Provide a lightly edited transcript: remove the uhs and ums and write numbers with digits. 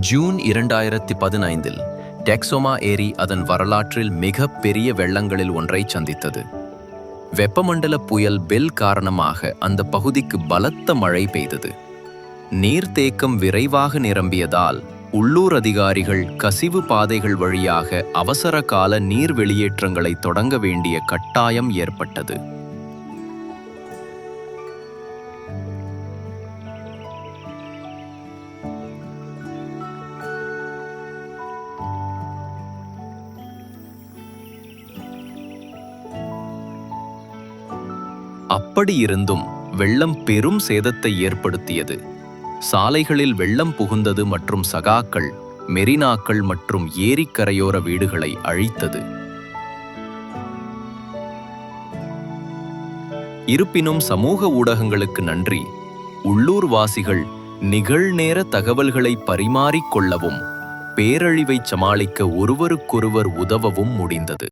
June 2015 டெக்சோமா ஏரி அதன் வரலாற்றில் மிக பெரிய வெள்ளங்களில் ஒன்றை சந்தித்தது. வெப்பமண்டல புயல் பெல் காரணமாக அந்த பகுதிக்கு பலத்த மழை பெய்தது. நீர்த்தேக்கம் விரைவாக நிரம்பியதால் உள்ளூர் அதிகாரிகள் கசிவு பாதைகள் வழியாக அவசர கால நீர் வெளியேற்றங்களை தொடங்க வேண்டிய கட்டாயம் ஏற்பட்டது. அப்படியிருந்தும் வெள்ளம் பெரும் சேதத்தை ஏற்படுத்தியது. சாலைகளில் வெள்ளம் புகுந்தது மற்றும் சகாக்கள், மெரினாக்கள் மற்றும் ஏரிக்கரையோர வீடுகளை அழித்தது. இருப்பினும் சமூக ஊடகங்களுக்கு நன்றி, உள்ளூர்வாசிகள் நிகழ்நேர தகவல்களை பரிமாறிக்கொள்ளவும் பேரழிவை சமாளிக்க ஒருவருக்கொருவர் உதவவும் முடிந்தது.